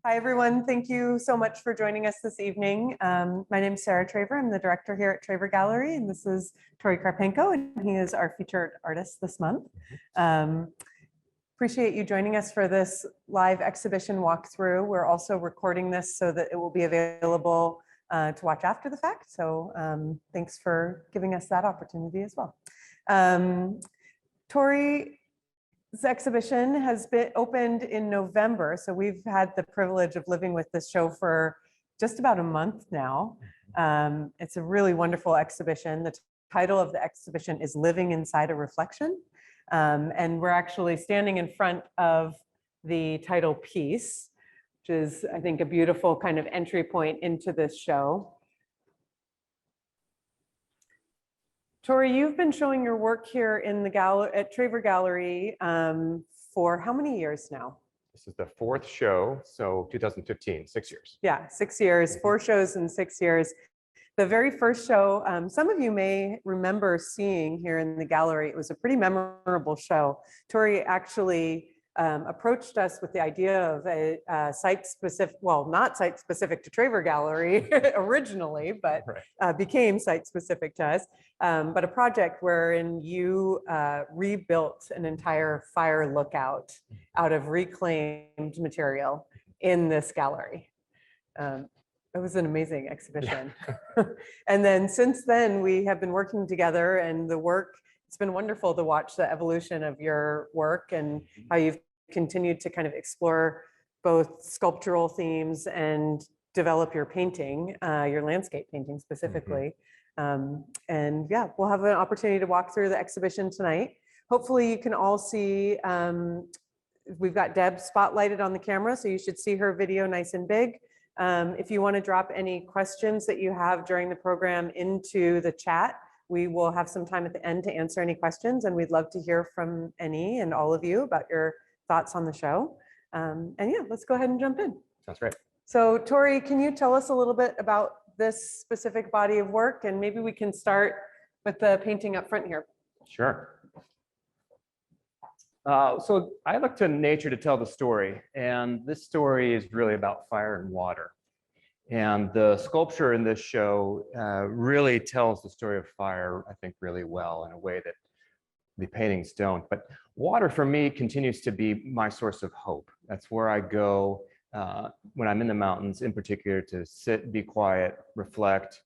Hi, everyone. Thank you so much for joining us this evening. My name is Sarah Traver. I'm the director here at Traver Gallery, and this is Tori Karpenko, and he is our featured artist this month. Appreciate you joining us for this live exhibition walkthrough. We're also recording this so that it will be available to watch after the fact. So thanks for giving us that opportunity as well. Tori's exhibition has been opened in November, so we've had the privilege of living with this show for just about a month now. It's a really wonderful exhibition. The title of the exhibition is Living Inside a Reflection, and we're actually standing in front of the title piece, which is, I think, a beautiful kind of entry point into this show. Tori, you've been showing your work here in the gallery at Traver Gallery for how many years now? This is the fourth show, so 2015, 6 years. Yeah, 6 years, 4 shows in 6 years. The very first show, some of you may remember seeing here in the gallery. It was a pretty memorable show. Tori actually approached us with the idea of a site-specific, well, not site-specific to Traver Gallery originally, but became site-specific to us, but a project wherein you rebuilt an entire fire lookout out of reclaimed material in this gallery. It was an amazing exhibition. And then since then, we have been working together, and the work, it's been wonderful to watch the evolution of your work and how you've continued to kind of explore both sculptural themes and develop your painting, your landscape painting specifically. And yeah, we'll have an opportunity to walk through the exhibition tonight. Hopefully you can all see, we've got Deb spotlighted on the camera, so you should see her video nice and big. If you want to drop any questions that you have during the program into the chat, we will have some time at the end to answer any questions, and we'd love to hear from any and all of you about your thoughts on the show. And yeah, let's go ahead and jump in. Sounds great. So Tori, can you tell us a little bit about this specific body of work? And maybe we can start with the painting up front here. Sure. So I look to nature to tell the story, and this story is really about fire and water. And the sculpture in this show really tells the story of fire, I think, really well in a way that the paintings don't. But water for me continues to be my source of hope. That's where I go when I'm in the mountains, in particular, to sit, be quiet, reflect,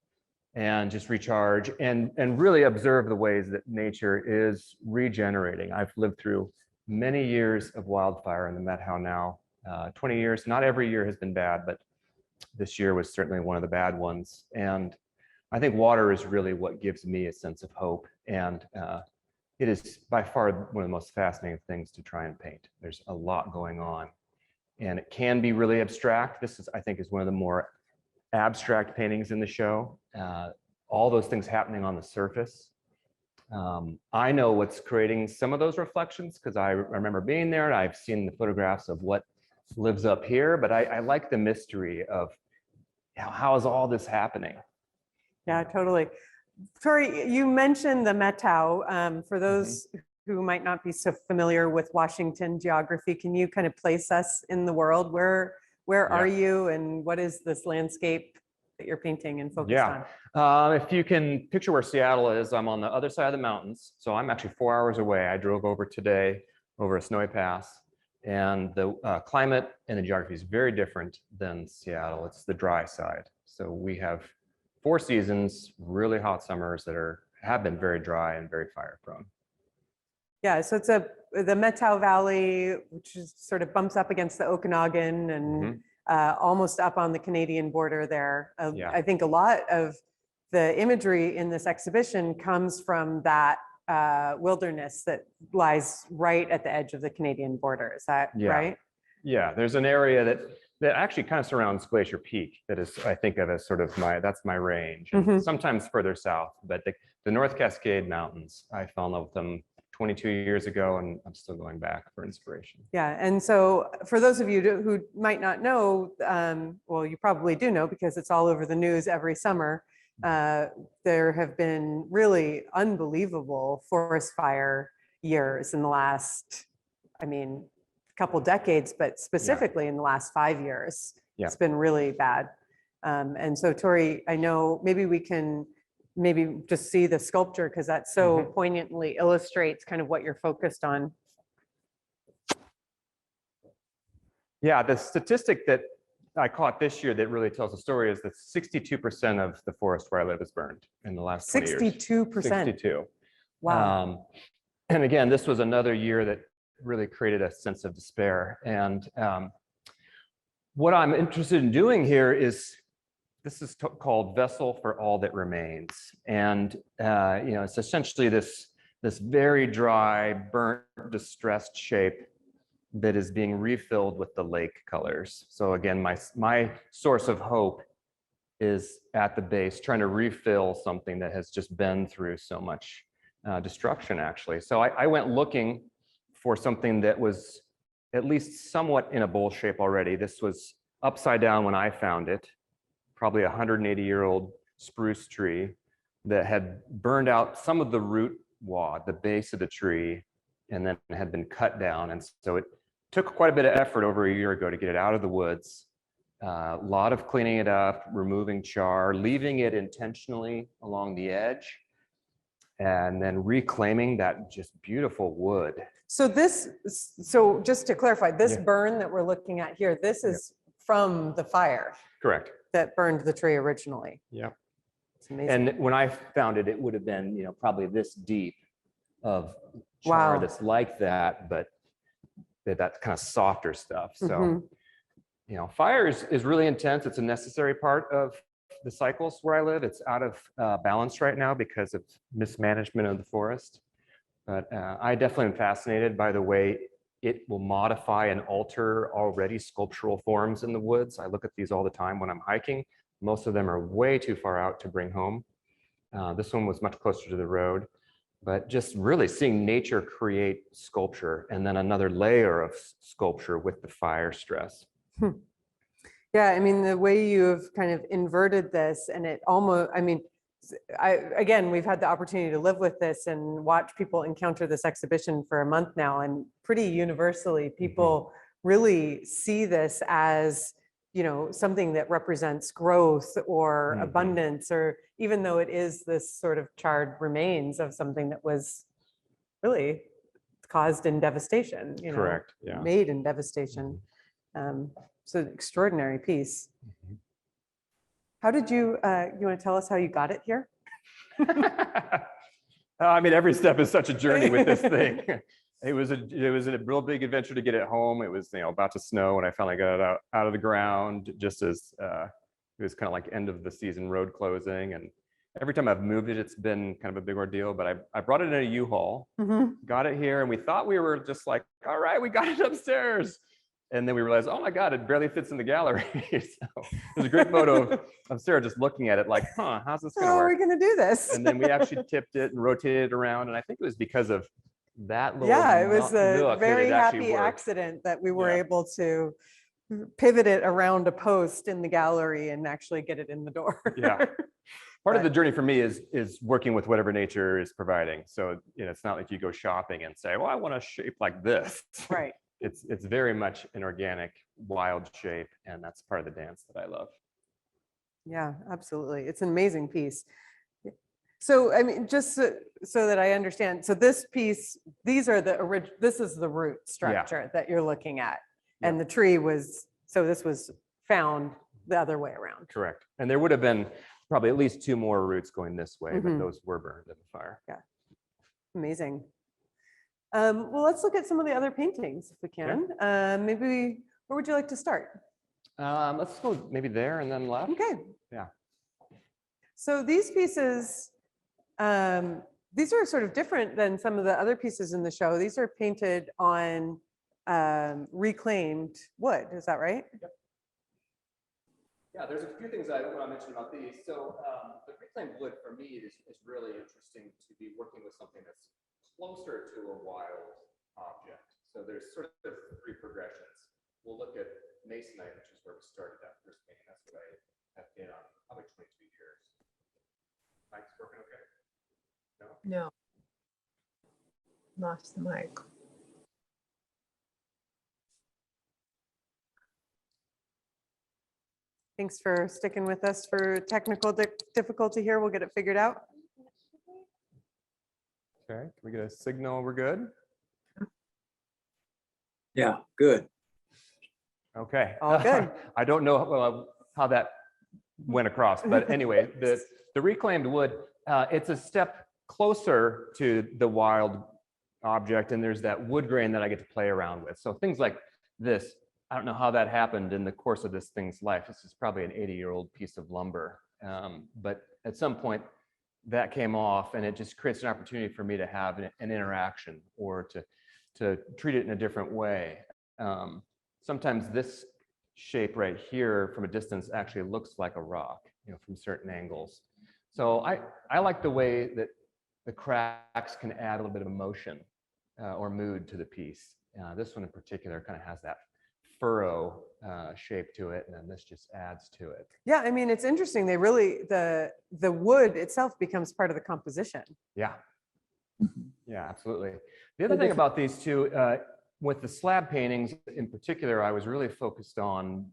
and just recharge and really observe the ways that nature is regenerating. I've lived through many years of wildfire in the Met How now, 20 years. Not every year has been bad, but this year was certainly one of the bad ones. And I think water is really what gives me a sense of hope. And it is by far one of the most fascinating things to try and paint. There's a lot going on, and it can be really abstract. This is, I think, is one of the more abstract paintings in the show. All those things happening on the surface. I know what's creating some of those reflections because I remember being there, and I've seen the photographs of what lives up here, but I like the mystery of how is all this happening? Yeah, totally. Tori, you mentioned the Met How. For those who might not be so familiar with Washington geography, can you kind of place us in the world? Where are you, and what is this landscape that you're painting and focused on? If you can picture where Seattle is, I'm on the other side of the mountains. So I'm actually 4 hours away. I drove over today over a snowy pass, and the climate and the geography is very different than Seattle. It's the dry side. So we have 4 seasons, really hot summers that have been very dry and very fire prone. Yeah, so it's the Met How Valley, which is sort of bumps up against the Okanagan and almost up on the Canadian border there. I think a lot of the imagery in this exhibition comes from that wilderness that lies right at the edge of the Canadian border. Is that right? Yeah, there's an area that actually kind of surrounds Glacier Peak that is, I think of as sort of that's my range. And sometimes further south, but the North Cascade Mountains, I fell in love with them 22 years ago, and I'm still going back for inspiration. Yeah, and so for those of you who might not know, well, you probably do know because it's all over the news every summer, there have been really unbelievable forest fire years in the last, couple decades, but specifically in the last 5 years, it's been really bad. And so Tori, I know maybe we can just see the sculpture because that so poignantly illustrates kind of what you're focused on. Yeah, the statistic that I caught this year that really tells the story is that 62% of the forest where I live is burned in the last 20 years. 62%. 62. Wow. And again, this was another year that really created a sense of despair. And what I'm interested in doing here is, this is called Vessel for All That Remains. And it's essentially this very dry, burnt, distressed shape that is being refilled with the lake colors. So again, my source of hope is at the base, trying to refill something that has just been through so much destruction, actually. So I went looking for something that was at least somewhat in a bowl shape already. This was upside down when I found it, probably a 180-year-old spruce tree that had burned out some of the root wad, the base of the tree, and then had been cut down. And so it took quite a bit of effort over a year ago to get it out of the woods. A lot of cleaning it up, removing char, leaving it intentionally along the edge, and then reclaiming that just beautiful wood. So just to clarify, this burn that we're looking at here, this is from the fire. Correct. That burned the tree originally. Yeah. It's amazing. And when I found it, it would have been, probably this deep of char that's like that, but that kind of softer stuff. So, fire is really intense. It's a necessary part of the cycles where I live. It's out of balance right now because of mismanagement of the forest. But I definitely am fascinated by the way it will modify and alter already sculptural forms in the woods. I look at these all the time when I'm hiking. Most of them are way too far out to bring home. This one was much closer to the road. But just really seeing nature create sculpture and then another layer of sculpture with the fire stress. Yeah, I mean, the way you've kind of inverted this, and it almost, again, we've had the opportunity to live with this and watch people encounter this exhibition for a month now, and pretty universally, people really see this as, something that represents growth or abundance, or even though it is this sort of charred remains of something that was really caused in devastation, Correct. Yeah. Made in devastation. So an extraordinary piece. How did you want to tell us how you got it here? Every step is such a journey with this thing. It was a real big adventure to get it home. It was about to snow when I finally got it out of the ground, just as it was kind of like end of the season road closing. And every time I've moved it, it's been kind of a big ordeal. But I brought it in a U-Haul, got it here, and we thought we were just like, all right, we got it upstairs. And then we realized, oh my God, it barely fits in the gallery. So there's a great photo of Sarah just looking at it like, how's this gonna work? How are we gonna do this? And then we actually tipped it and rotated it around. And I think it was because of that little it was a very happy accident that we were able to pivot it around a post in the gallery and actually get it in the door. Part of the journey for me is working with whatever nature is providing. So it's not like you go shopping and say, well, I want a shape like this. Right. It's very much an organic, wild shape, and that's part of the dance that I love. Yeah, absolutely. It's an amazing piece. So, just so that I understand, so this piece, this is the root structure that you're looking at, and the tree this was found the other way around. Correct. And there would have been probably at least 2 more roots going this way, but those were burned in the fire. Yeah, amazing. Well, let's look at some of the other paintings if we can. Maybe, where would you like to start? Let's go maybe there and then left. Okay. Yeah. So these pieces, these are sort of different than some of the other pieces in the show. These are painted on reclaimed wood. Is that right? Yep. Yeah, there's a few things I want to mention about these. So the reclaimed wood for me is really interesting to be working with something that's closer to a wild object. So there's sort of 3 progressions. We'll look at masonite, which is where we started that first painting. That's what I have been on probably 22 years. Mic's working okay? No? No. Lost the mic. Thanks for sticking with us for technical difficulty here. We'll get it figured out. Okay, can we get a signal? We're good? Yeah, good. Okay. All good. I don't know how that went across, but anyway, the reclaimed wood, it's a step closer to the wild object, and there's that wood grain that I get to play around with. So things like this, I don't know how that happened in the course of this thing's life. This is probably an 80-year-old piece of lumber, but at some point that came off, and it just creates an opportunity for me to have an interaction or to treat it in a different way. Sometimes this shape right here from a distance actually looks like a rock, from certain angles. So I like the way that the cracks can add a little bit of emotion or mood to the piece. This one in particular kind of has that furrow shape to it, and then this just adds to it. Yeah, I mean, it's interesting. They really, the wood itself becomes part of the composition. Yeah. Yeah, absolutely. The other thing about these two, with the slab paintings in particular, I was really focused on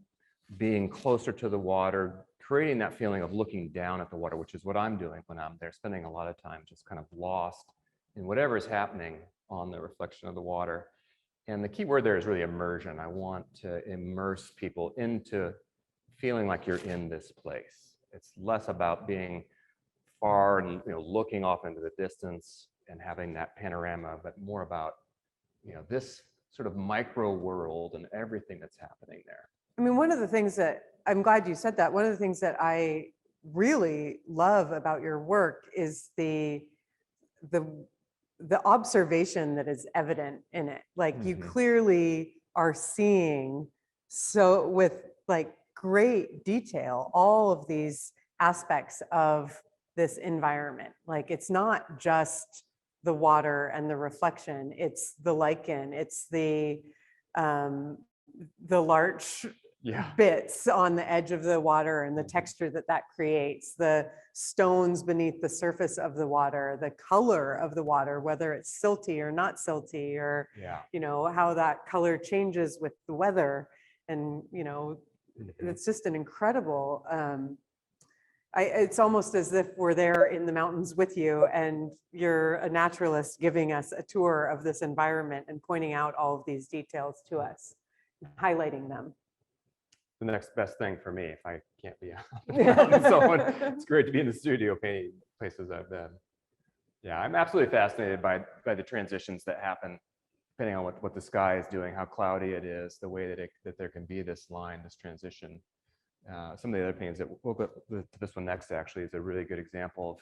being closer to the water, creating that feeling of looking down at the water, which is what I'm doing when I'm there, spending a lot of time just kind of lost in whatever is happening on the reflection of the water. And the key word there is really immersion. I want to immerse people into feeling like you're in this place. It's less about being far and looking off into the distance and having that panorama, but more about this sort of micro world and everything that's happening there. I mean, one of the things that, I'm glad you said that, one of the things that I really love about your work is the observation that is evident in it. Like you clearly are seeing, so with like great detail, all of these aspects of this environment. Like it's not just the water and the reflection, it's the lichen, it's the larch bits on the edge of the water and the texture that creates, the stones beneath the surface of the water, the color of the water, whether it's silty or not silty, or how that color changes with the weather. And it's just an incredible, it's almost as if we're there in the mountains with you and you're a naturalist giving us a tour of this environment and pointing out all of these details to us, highlighting them. The next best thing for me if I can't be out. So it's great to be in the studio painting places I've been. Yeah, I'm absolutely fascinated by the transitions that happen depending on what the sky is doing, how cloudy it is, the way that there can be this line, this transition. Some of the other paintings that we'll go to this one next actually is a really good example of.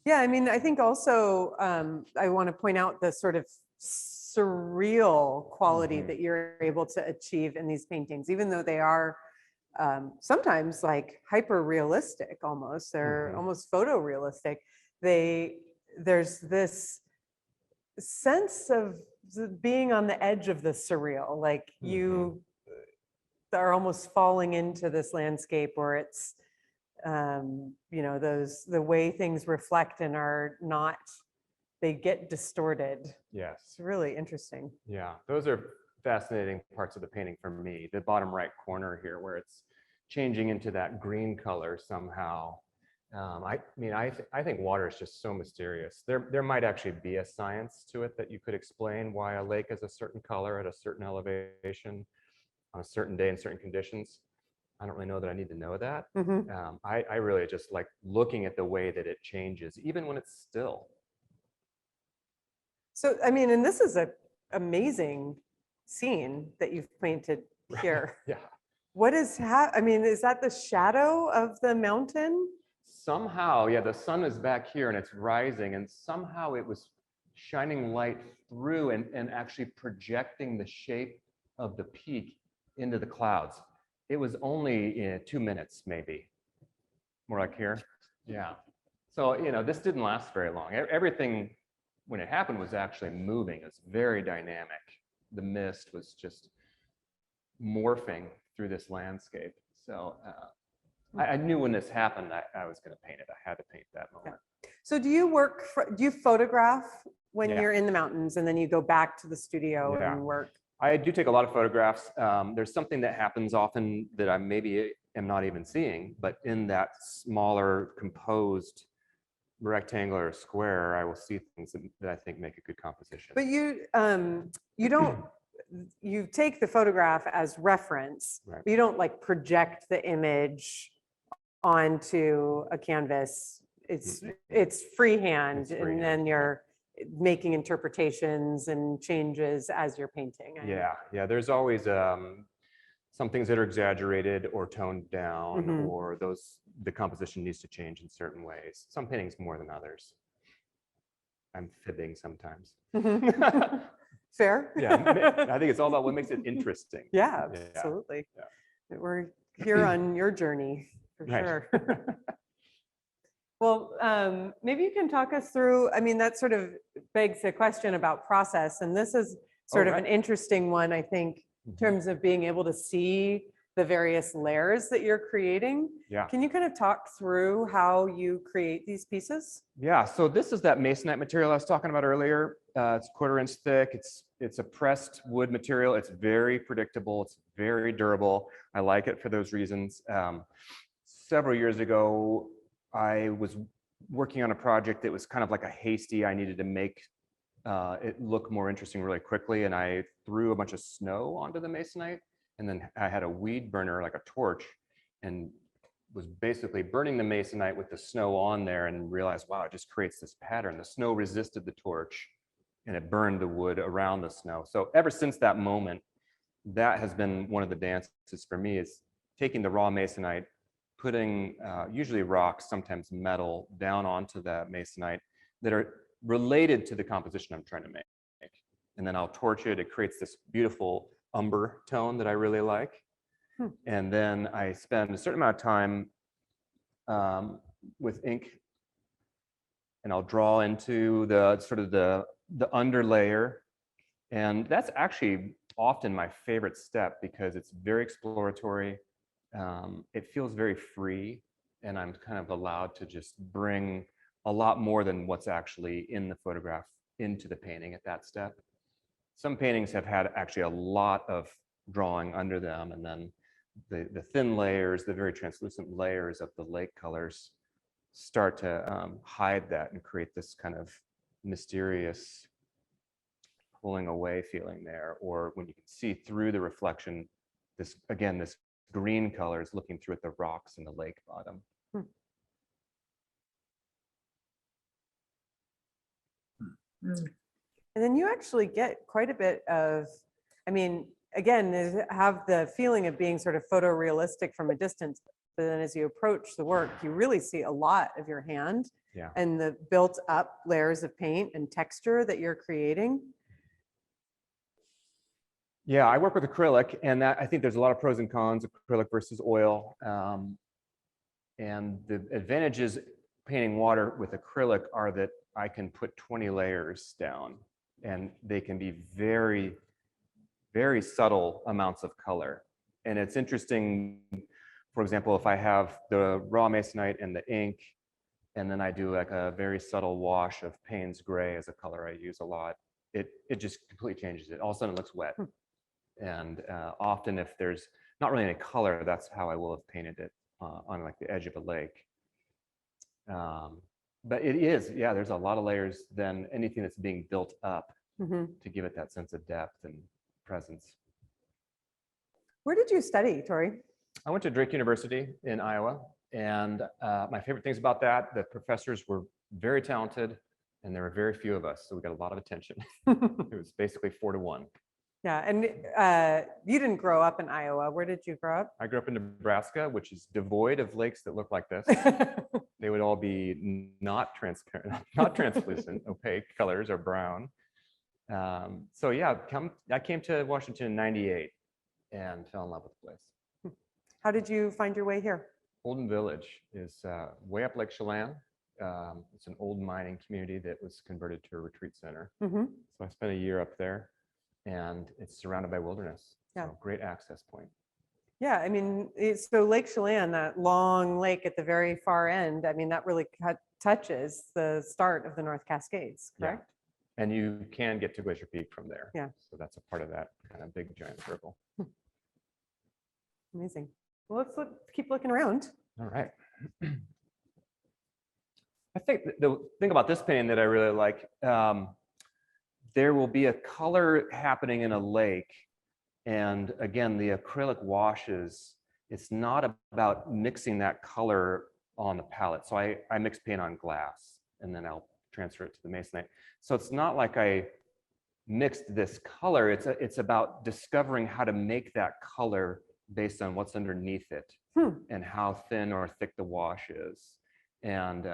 Yeah, I mean, I think also I want to point out the sort of surreal quality that you're able to achieve in these paintings, even though they are sometimes like hyper realistic almost. They're almost photorealistic. There's this sense of being on the edge of the surreal, like you are almost falling into this landscape, or it's the way things reflect and are not, they get distorted. Yes. It's really interesting. Yeah, those are fascinating parts of the painting for me. The bottom right corner here, where it's changing into that green color somehow. I think water is just so mysterious. There might actually be a science to it that you could explain why a lake is a certain color at a certain elevation on a certain day in certain conditions. I don't really know that I need to know that. I really just like looking at the way that it changes, even when it's still. So, I mean, and this is an amazing scene that you've painted here. Yeah. What is, I mean, is that the shadow of the mountain? Somehow, yeah, the sun is back here and it's rising, and somehow it was shining light through and actually projecting the shape of the peak into the clouds. It was only 2 minutes, maybe. More like here. Yeah. So, this didn't last very long. Everything, when it happened, was actually moving. It was very dynamic. The mist was just morphing through this landscape. So I knew when this happened, I was going to paint it. I had to paint that moment. So do you photograph when you're in the mountains and then you go back to the studio and work? I do take a lot of photographs. There's something that happens often that I maybe am not even seeing, but in that smaller composed rectangular square, I will see things that I think make a good composition. But you don't, you take the photograph as reference, Right. but you don't like project the image onto a canvas. It's freehand, It's and freehand, then you're making interpretations and changes as you're painting. Yeah. There's always some things that are exaggerated or toned down, or the composition needs to change in certain ways. Some paintings more than others. I'm fibbing sometimes. Fair. Yeah, I think it's all about what makes it interesting. Yeah, absolutely. Yeah. We're here on your journey for sure. Well, maybe you can talk us through, I mean, that sort of begs the question about process. And this is sort of an interesting one, I think, in terms of being able to see the various layers that you're creating. Yeah. Can you kind of talk through how you create these pieces? Yeah, so this is that masonite material I was talking about earlier. It's 1/4 inch thick. It's a pressed wood material. It's very predictable. It's very durable. I like it for those reasons. Several years ago, I was working on a project that was kind of like a hasty. I needed to make it look more interesting really quickly, and I threw a bunch of snow onto the masonite, and then I had a weed burner, like a torch, and was basically burning the masonite with the snow on there, and realized, wow, it just creates this pattern. The snow resisted the torch, and it burned the wood around the snow. So ever since that moment, that has been one of the dances for me, is taking the raw masonite, putting usually rocks, sometimes metal, down onto that masonite that are related to the composition I'm trying to make. And then I'll torch it. It creates this beautiful umber tone that I really like. And then I spend a certain amount of time with ink, and I'll draw into the sort of the underlayer. And that's actually often my favorite step because it's very exploratory. It feels very free, and I'm kind of allowed to just bring a lot more than what's actually in the photograph into the painting at that step. Some paintings have had actually a lot of drawing under them, and then the thin layers, the very translucent layers of the lake colors start to hide that and create this kind of mysterious pulling away feeling there. Or when you can see through the reflection, this green color is looking through at the rocks in the lake bottom. And then you actually get quite a bit of, I mean, again, have the feeling of being sort of photorealistic from a distance, but then as you approach the work, you really see a lot of your hand and the built up layers of paint and texture that you're creating. Yeah, I work with acrylic, and I think there's a lot of pros and cons, acrylic versus oil. And the advantages painting water with acrylic are that I can put 20 layers down, and they can be very, very subtle amounts of color. And it's interesting, for example, if I have the raw masonite and the ink, and then I do like a very subtle wash of Payne's gray as a color I use a lot, it just completely changes it. All of a sudden it looks wet. And often if there's not really any color, that's how I will have painted it on like the edge of a lake. But it is, yeah, there's a lot of layers than anything that's being built up to give it that sense of depth and presence. Where did you study, Tori? I went to Drake University in Iowa, and my favorite things about that, the professors were very talented, and there were very few of us, so we got a lot of attention. It was basically 4 to 1. Yeah, and you didn't grow up in Iowa. Where did you grow up? I grew up in Nebraska, which is devoid of lakes that look like this. They would all be not transparent, not translucent, opaque colors or brown. So yeah, I came to Washington in '98 and fell in love with the place. How did you find your way here? Olden Village is way up Lake Chelan. It's an old mining community that was converted to a retreat center. So I spent a year up there, and it's surrounded by wilderness. So great access point. Yeah, I mean, so Lake Chelan, that long lake at the very far end, I mean, that really touches the start of the North Cascades, correct? And you can get to Glacier Peak from there. Yeah. So that's a part of that kind of big giant circle. Amazing. Well, keep looking around. All right. I think the thing about this painting that I really like, there will be a color happening in a lake. And again, the acrylic washes, it's not about mixing that color on the palette. So I mix paint on glass and then I'll transfer it to the masonite. So it's not like I mixed this color. It's about discovering how to make that color based on what's underneath it and how thin or thick the wash is. And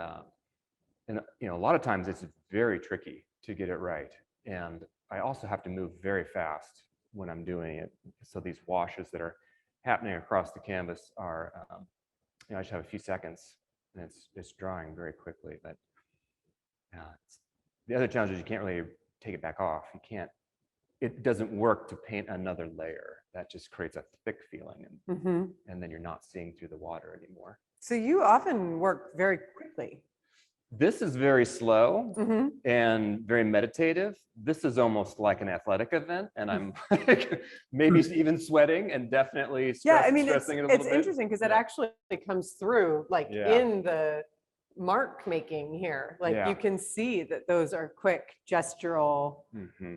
you know, a lot of times it's very tricky to get it right. And I also have to move very fast when I'm doing it. So these washes that are happening across the canvas are, you know, I just have a few seconds and it's drying very quickly. But the other challenge is you can't really take it back off. You can't, it doesn't work to paint another layer. That just creates a thick feeling and then you're not seeing through the water anymore. So you often work very quickly. This is very slow and very meditative. This is almost like an athletic event, and I'm like maybe even sweating and definitely stressing it a little bit. It's interesting because it actually comes through like in the mark making here. Like you can see that those are quick gestural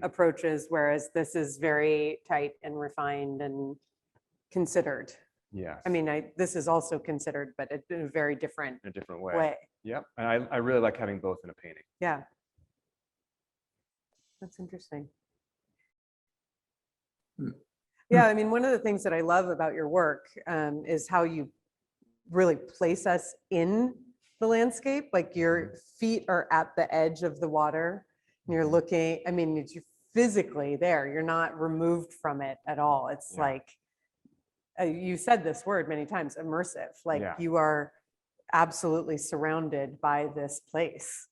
approaches, whereas this is very tight and refined and considered. Yes. I mean, this is also considered, but in a very different way. Yep. And I really like having both in a painting. Yeah. That's interesting. Yeah, I mean, one of the things that I love about your work is how you really place us in the landscape. Like your feet are at the edge of the water and you're looking, I mean, you're physically there. You're not removed from it at all. It's like, you said this word many times, immersive. Like you are absolutely surrounded by this place,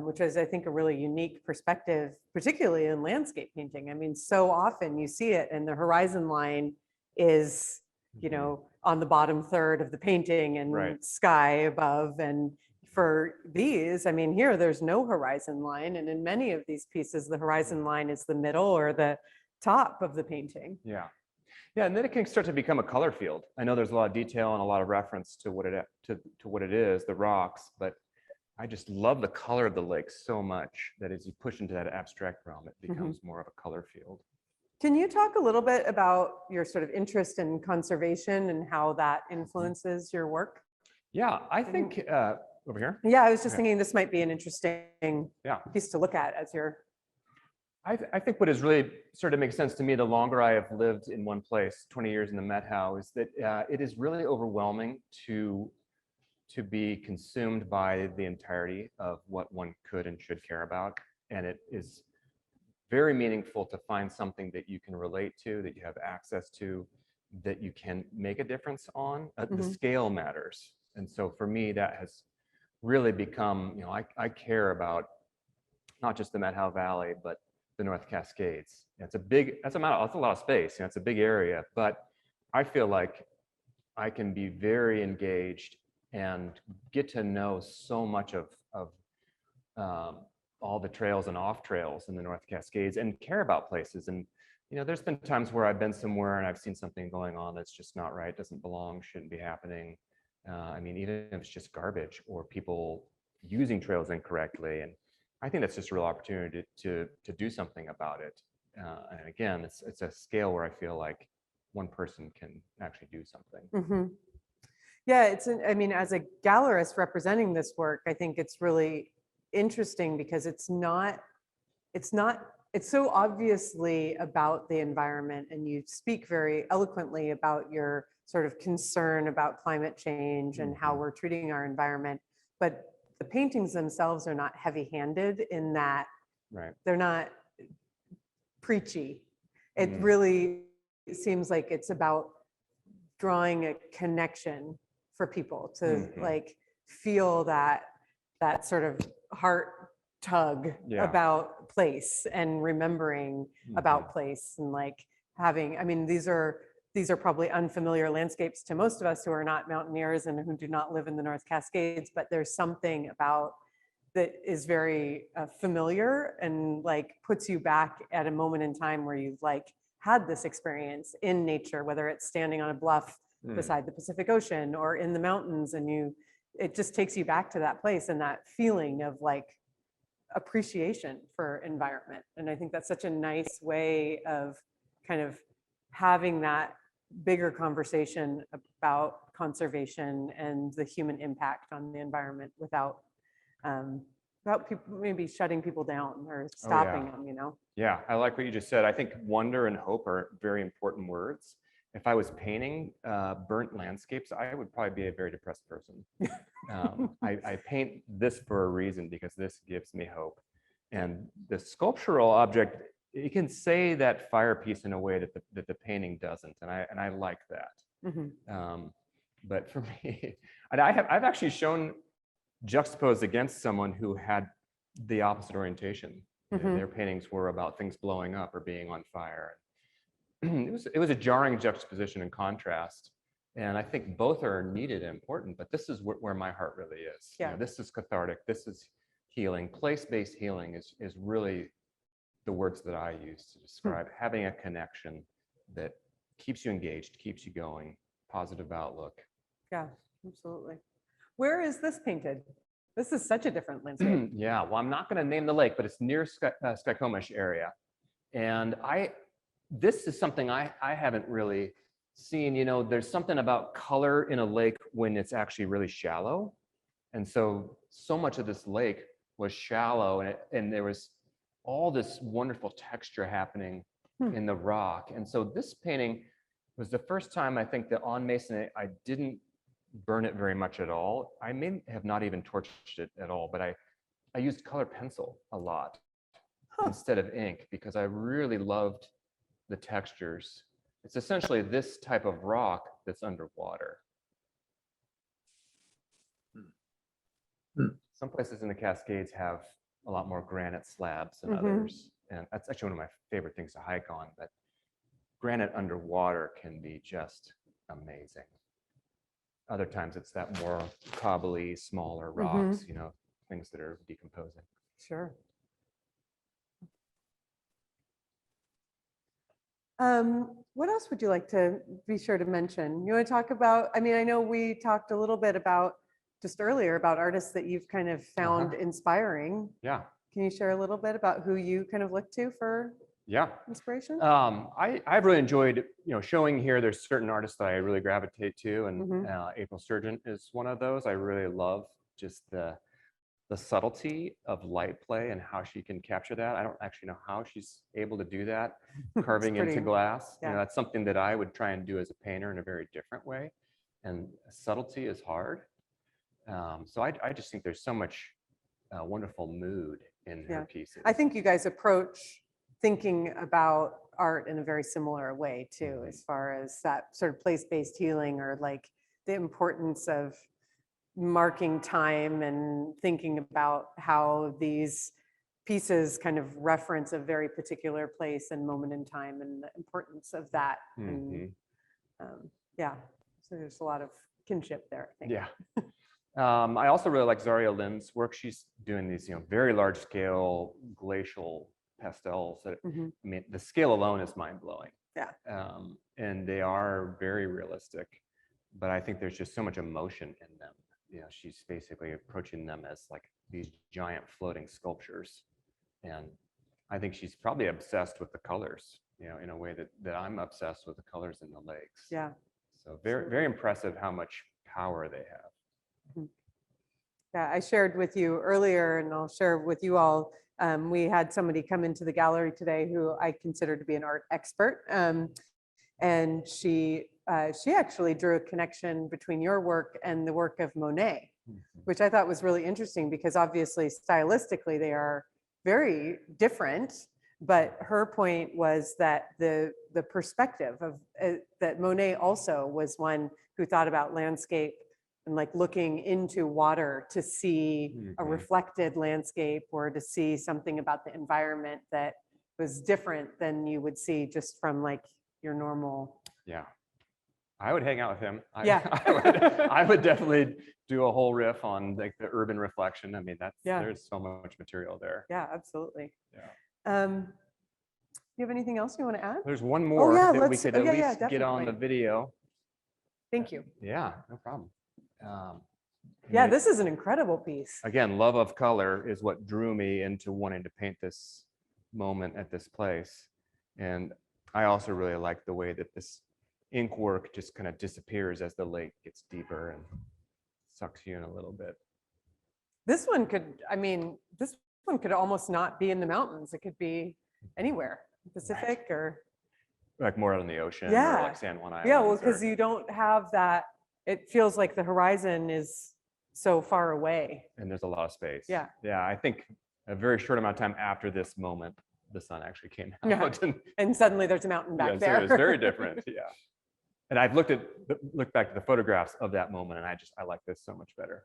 which is, I think, a really unique perspective, particularly in landscape painting. I mean, so often you see it and the horizon line is, you know, on the bottom third of the painting and sky above. And for these, I mean, here, there's no horizon line. And in many of these pieces, the horizon line is the middle or the top of the painting. Yeah. Yeah, and then it can start to become a color field. I know there's a lot of detail and a lot of reference to what it what it is, the rocks, but I just love the color of the lake so much that as you push into that abstract realm, it becomes more of a color field. Can you talk a little bit about your sort of interest in conservation and how that influences your work? Yeah, I think over here. Yeah, I was just thinking this might be an interesting piece to look at as you're. I think what has really started to make sense to me the longer I have lived in one place, 20 years in the Met House, is that it is really overwhelming to be consumed by the entirety of what one could and should care about. And it is very meaningful to find something that you can relate to, that you have access to, that you can make a difference on. The scale matters. And so for me, that has really become, you know, I care about not just the Methow Valley, but the North Cascades. That's a lot of space. You know, it's a big area, but I feel like I can be very engaged and get to know so much of all the trails and off trails in the North Cascades and care about places. And, you know, there's been times where I've been somewhere and I've seen something going on that's just not right, doesn't belong, shouldn't be happening. I mean, even if it's just garbage or people using trails incorrectly. And I think that's just a real opportunity to do something about it. And again, it's a scale where I feel like one person can actually do something. Yeah, I mean, as a gallerist representing this work, I think it's really interesting because it's so obviously about the environment, and you speak very eloquently about your sort of concern about climate change and how we're treating our environment. But the paintings themselves are not heavy-handed in that they're not preachy. It really seems like it's about drawing a connection for people to like feel that sort of heart tug about place and remembering about place and like having, I mean, these are probably unfamiliar landscapes to most of us who are not mountaineers and who do not live in the North Cascades, but there's something about that is very familiar and like puts you back at a moment in time where you've like had this experience in nature, whether it's standing on a bluff beside the Pacific Ocean or in the mountains, and it just takes you back to that place and that feeling of like appreciation for environment. And I think that's such a nice way of kind of having that bigger conversation about conservation and the human impact on the environment without people maybe shutting people down or stopping them, you know? Yeah, I like what you just said. I think wonder and hope are very important words. If I was painting burnt landscapes, I would probably be a very depressed person. I paint this for a reason because this gives me hope. And the sculptural object, you can say that fire piece in a way that the painting doesn't, and I like that. But for me, and I've actually shown juxtaposed against someone who had the opposite orientation. You know, their paintings were about things blowing up or being on fire. It was a jarring juxtaposition and contrast. And I think both are needed and important, but this is where my heart really is. Yeah. You know, this is cathartic. This is healing. Place-based healing is really the words that I use to describe having a connection that keeps you engaged, keeps you going, positive outlook. Yeah, absolutely. Where is this painted? This is such a different landscape. Yeah, well, I'm not going to name the lake, but it's near Skykomish area. And this is something I haven't really seen. You know, there's something about color in a lake when it's actually really shallow. And so much of this lake was shallow, and there was all this wonderful texture happening in the rock. And so this painting was the first time I think that on Mason, I didn't burn it very much at all. I may have not even torched it at all, but I used color pencil a lot instead of ink because I really loved the textures. It's essentially this type of rock that's underwater. Some places in the Cascades have a lot more granite slabs than others. And that's actually one of my favorite things to hike on, but granite underwater can be just amazing. Other times it's that more cobbly, smaller rocks, you know, things that are decomposing. Sure. What else would you like to be sure to mention? You want to talk about, I mean, I know we talked a little bit about just earlier about artists that you've kind of found inspiring. Yeah. Can you share a little bit about who you kind of look to for inspiration? I've really enjoyed, you know, showing here. There's certain artists that I really gravitate to, and April Sturgeon is one of those. I really love just the subtlety of light play and how she can capture that. I don't actually know how she's able to do that, carving into glass. You know, that's something that I would try and do as a painter in a very different way. And subtlety is hard. So I just think there's so much wonderful mood in her pieces. I think you guys approach thinking about art in a very similar way too, as far as that sort of place-based healing or like the importance of marking time and thinking about how these pieces kind of reference a very particular place and moment in time and the importance of that. And so there's a lot of kinship there, I think. Yeah. I also really like Zaria Lim's work. She's doing these, you know, very large scale glacial pastels that, I mean, the scale alone is mind blowing. Yeah. And they are very realistic, but I think there's just so much emotion in them. You know, she's basically approaching them as like these giant floating sculptures. And I think she's probably obsessed with the colors, you know, in a way that I'm obsessed with the colors in the lakes. Yeah. So very, very impressive how much power they have. Yeah, I shared with you earlier, and I'll share with you all. We had somebody come into the gallery today who I consider to be an art expert, and she actually drew a connection between your work and the work of Monet, which I thought was really interesting because obviously stylistically they are very different. But her point was that the perspective of that Monet also was one who thought about landscape and like looking into water to see a reflected landscape or to see something about the environment that was different than you would see just from like your normal. Yeah, I would hang out with him. Yeah. I would definitely do a whole riff on like the urban reflection. I mean, there's so much material there. Yeah, absolutely. Yeah. You have anything else you want to add? There's one more yeah, that we could at least get on definitely. the video. Thank you. Yeah, no problem. Yeah, this is an incredible piece. Again, love of color is what drew me into wanting to paint this moment at this place. And I also really like the way that this ink work just kind of disappears as the lake gets deeper and sucks you in a little bit. This one could, I mean, this one could almost not be in the mountains. It could be anywhere, Pacific or like more out in the ocean, yeah, or like San Juan Islands. Yeah, well, because you don't have that. It feels like the horizon is so far away. And there's a lot of space. Yeah. Yeah, I think a very short amount of time after this moment, the sun actually came out. Yeah. And suddenly there's a mountain back there. So it was very different. Yeah. And I've looked back at the photographs of that moment, and I like this so much better.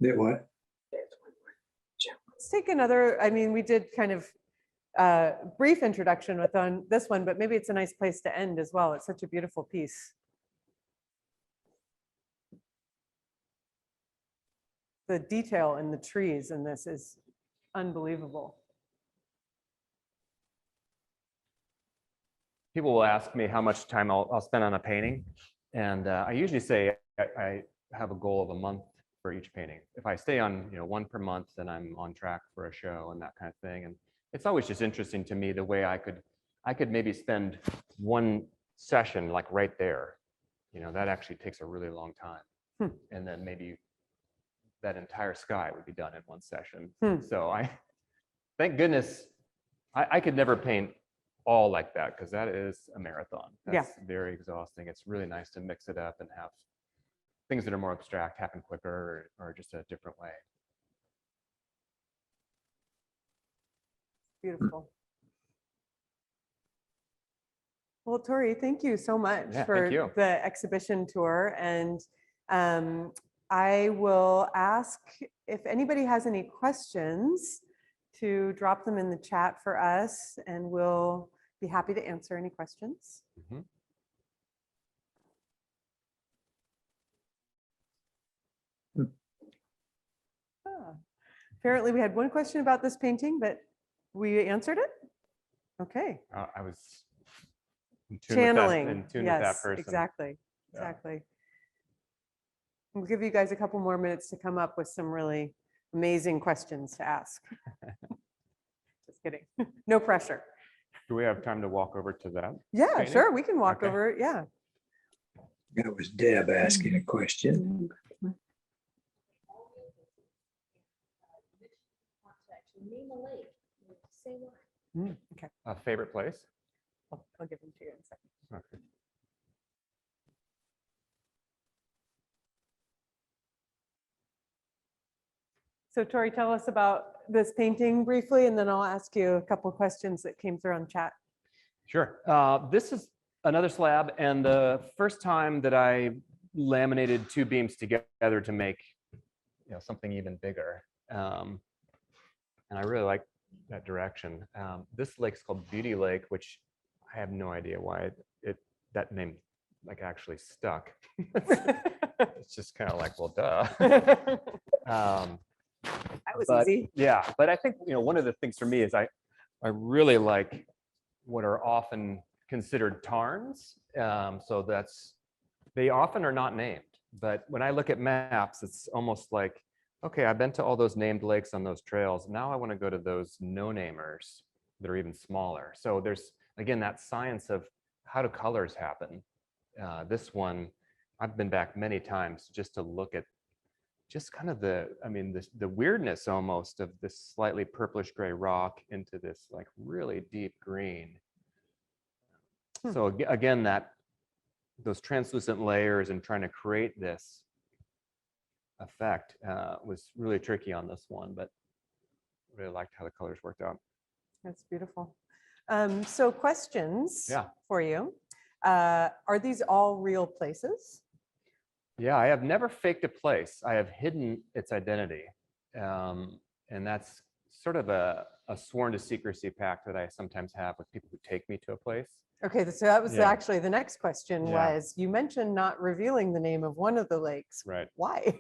That what? Let's take another, I mean, we did kind of brief introduction with on this one, but maybe it's a nice place to end as well. It's such a beautiful piece. The detail in the trees in this is unbelievable. People will ask me how much time I'll spend on a painting. And I usually say I have a goal of a month for each painting. If I stay on, one per month, then I'm on track for a show and that kind of thing. And it's always just interesting to me the way I could maybe spend one session like right there. That actually takes a really long time. And then maybe that entire sky would be done in one session. So thank goodness, I could never paint all like that, because that is a marathon. That's very exhausting. It's really nice to mix it up and have things that are more abstract happen quicker or just a different way. Beautiful. Well, Tori, thank you so much for the exhibition tour. And I will ask if anybody has any questions to drop them in the chat for us, and we'll be happy to answer any questions. Apparently we had one question about this painting, but we answered it. Okay. I was channeling. In tune with that person. Exactly. We'll give you guys a couple more minutes to come up with some really amazing questions to ask. Just kidding. No pressure. Do we have time to walk over to that? Yeah, painting? sure. We can walk over. Yeah. That was Deb asking a question. Okay. A favorite place? I'll give them to you in a second. Okay. So Tori, tell us about this painting briefly, and then I'll ask you a couple of questions that came through on chat. Sure. This is another slab, and the first time that I laminated two beams together to make something even bigger. And I really like that direction. This lake's called Beauty Lake, which I have no idea why that name actually stuck. It's just kind of like, well, duh. That was easy. Yeah, but I think one of the things for me is I really like what are often considered tarns. So they often are not named, but when I look at maps, it's almost like, okay, I've been to all those named lakes on those trails. Now I want to go to those no-namers that are even smaller. So there's, again, that science of how do colors happen. This one, I've been back many times just to look at just kind of the weirdness almost of this slightly purplish gray rock into this really deep green. So again, those translucent layers and trying to create this effect was really tricky on this one, but really liked how the colors worked out. That's beautiful. So questions for you. Are these all real places? Yeah, I have never faked a place. I have hidden its identity. And that's sort of a sworn to secrecy pact that I sometimes have with people who take me to a place. Okay, so that was Yeah. actually the next question Yeah. was, you mentioned not revealing the name of one of the lakes. Right. Why?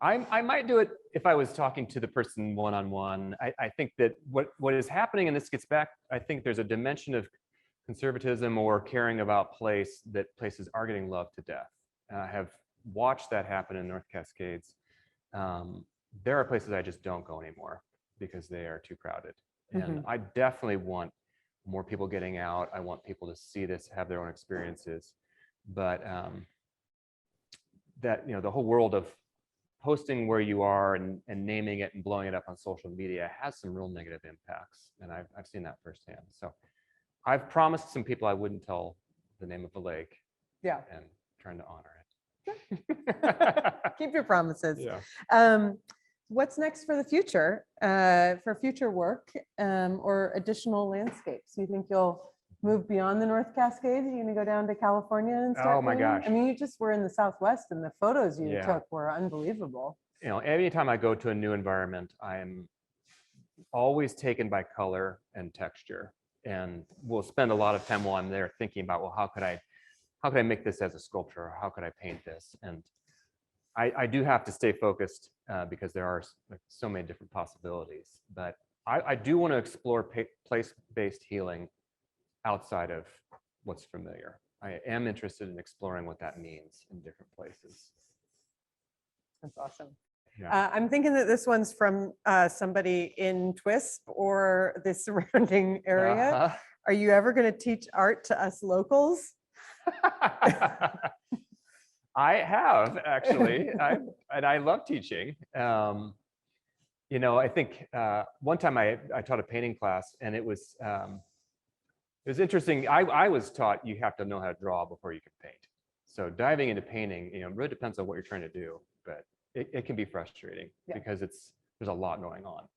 I might do it if I was talking to the person one-on-one. I think that what is happening, and this gets back, I think there's a dimension of conservatism or caring about place that places are getting loved to death. And I have watched that happen in North Cascades. There are places I just don't go anymore because they are too crowded. And I definitely want more people getting out. I want people to see this, have their own experiences. But that, the whole world of posting where you are and naming it and blowing it up on social media has some real negative impacts. And I've seen that firsthand. So I've promised some people I wouldn't tell the name of the lake. Yeah. And trying to honor it. Keep your promises. Yeah. What's next for the future, for future work or additional landscapes? You think you'll move beyond the North Cascades? You're going to go down to California and start? Oh my painting? gosh. I mean, you just were in the Southwest and the photos you Yeah. took were unbelievable. Anytime I go to a new environment, I'm always taken by color and texture. And we'll spend a lot of time while I'm there thinking about, well, how could I make this as a sculpture? Or how could I paint this? And I do have to stay focused because there are so many different possibilities. But I do want to explore place-based healing outside of what's familiar. I am interested in exploring what that means in different places. That's awesome. Yeah. I'm thinking that this one's from somebody in Twisp or the surrounding area. Uh-huh. Are you ever going to teach art to us locals? I have actually, I love teaching. I think one time I taught a painting class, and it was interesting. I was taught you have to know how to draw before you can paint. So diving into painting, really depends on what you're trying to do, but it can be frustrating because there's a lot going on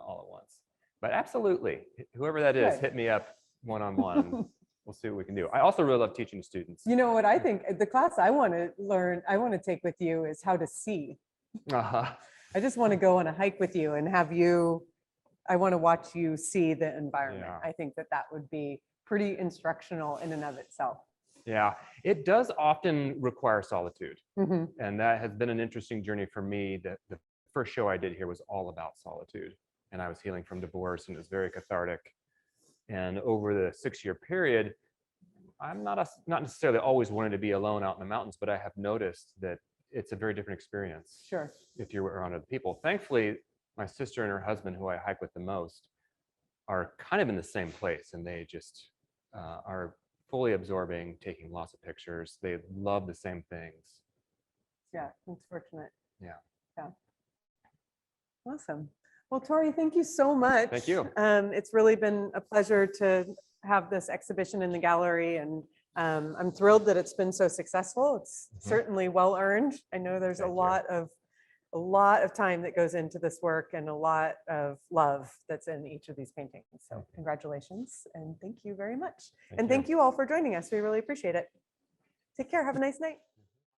all at once. But absolutely, whoever that is, hit me up one-on-one. We'll see what we can do. I also really love teaching students. You know what I think? The class I want to take with you is how to see. Uh-huh. I just want to go on a hike with you and I want to watch you see the environment. Yeah. I think that would be pretty instructional in and of itself. Yeah, it does often require solitude. Mhm. And that has been an interesting journey for me. The first show I did here was all about solitude. And I was healing from divorce, and it was very cathartic. And over the 6-year period, I'm not necessarily always wanted to be alone out in the mountains, but I have noticed that it's a very different experience. Sure. If you're around other people. Thankfully, my sister and her husband, who I hike with the most, are kind of in the same place, and they just are fully absorbing, taking lots of pictures. They love the same things. Yeah, it's fortunate. Yeah. Yeah. Awesome. Well, Tori, thank you so much. Thank you. It's really been a pleasure to have this exhibition in the gallery, and I'm thrilled that it's been so successful. It's certainly well earned. I know there's Thank a you. lot of time that goes into this work and a lot of love that's in each of these paintings. So congratulations and thank you very much. And thank you all for joining us. We really appreciate it. Take care. Have a nice night.